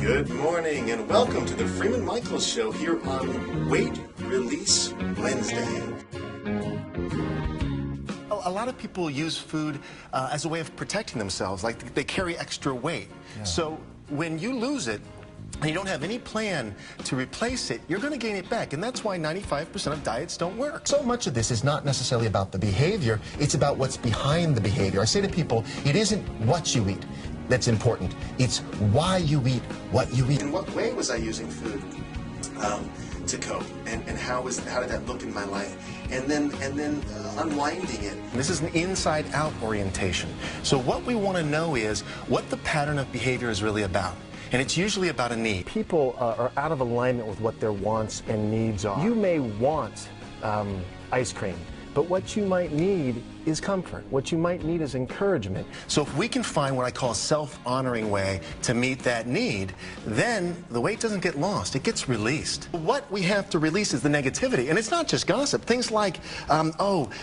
Good morning and welcome to the Freeman Michaels Show here on Weight Release Wednesday. A lot of people use food as a way of protecting themselves, like they carry extra weight. Yeah. So when you lose it, and you don't have any plan to replace it, you're going to gain it back. And that's why 95% of diets don't work. So much of this is not necessarily about the behavior, it's about what's behind the behavior. I say to people, it isn't what you eat that's important. It's why you eat what you eat. In what way was I using food to cope? And how did that look in my life? And then unwinding it. This is an inside-out orientation. So what we want to know is what the pattern of behavior is really about. And it's usually about a need. People are out of alignment with what their wants and needs are. You may want ice cream, but what you might need is comfort. What you might need is encouragement. So if we can find what I call a self-honoring way to meet that need, then the weight doesn't get lost, it gets released. What we have to release is the negativity, and it's not just gossip. Things like,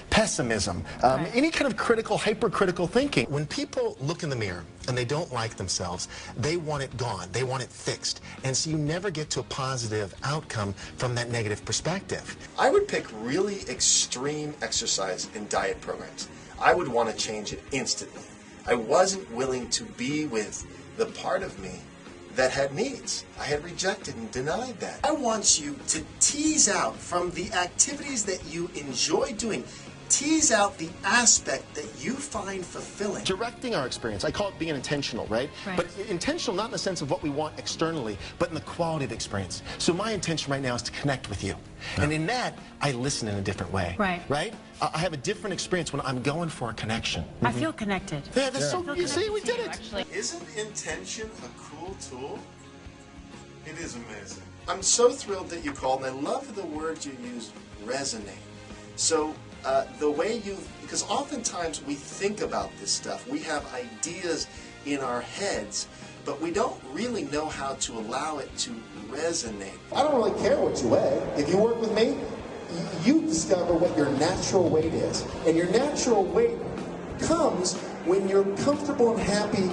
pessimism, any kind of critical, hypercritical thinking. When people look in the mirror and they don't like themselves, they want it gone, they want it fixed. And so you never get to a positive outcome from that negative perspective. I would pick really extreme exercise and diet programs. I would want to change it instantly. I wasn't willing to be with the part of me that had needs. I had rejected and denied that. I want you to tease out from the activities that you enjoy doing, tease out the aspect that you find fulfilling. Directing our experience, I call it being intentional, right? But intentional not in the sense of what we want externally, but in the quality of the experience. So my intention right now is to connect with you. And in that, I listen in a different way. Right? I have a different experience when I'm going for a connection. I feel connected. Yeah, that's so, you see, we did it. Actually. Isn't intention a cool tool? It is amazing. I'm so thrilled that you called, and I love the word you used, resonate. So, the way because oftentimes we think about this stuff, we have ideas in our heads, but we don't really know how to allow it to resonate. I don't really care what you weigh. If you work with me, you discover what your natural weight is. And your natural weight comes when you're comfortable and happy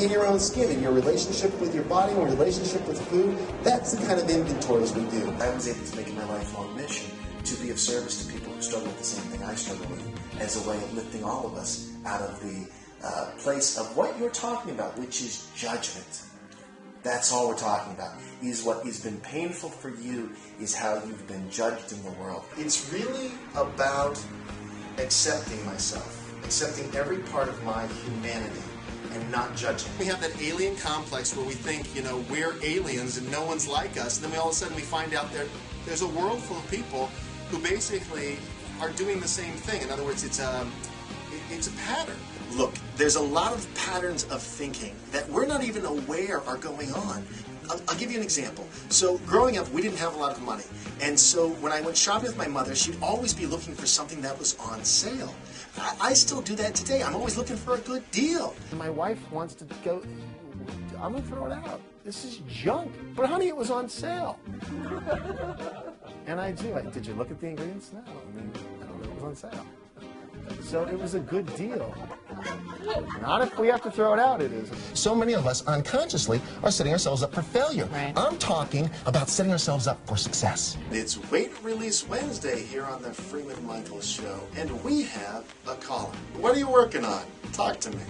in your own skin, in your relationship with your body, in your relationship with food. That's the kind of inventories we do. I was able to make it my lifelong mission to be of service to people who struggle with the same thing I struggle with, as a way of lifting all of us out of the place of what you're talking about, which is judgment. That's all we're talking about, is what has been painful for you, is how you've been judged in the world. It's really about accepting myself, accepting every part of my humanity, and not judging. We have that alien complex where we think, we're aliens and no one's like us, and then all of a sudden we find out there's a world full of people who basically are doing the same thing. In other words, it's a pattern. Look, there's a lot of patterns of thinking that we're not even aware are going on. I'll give you an example. So growing up, we didn't have a lot of money. And so when I went shopping with my mother, she'd always be looking for something that was on sale. I still do that today. I'm always looking for a good deal. My wife wants to go, I'm going to throw it out. This is junk. But honey, it was on sale. And I do. Did you look at the ingredients? No. I don't know. It was on sale. So it was a good deal. Not if we have to throw it out, it isn't. So many of us unconsciously are setting ourselves up for failure. I'm talking about setting ourselves up for success. It's Weight Release Wednesday here on the Freeman Michaels Show, and we have a caller. What are you working on? Talk to me.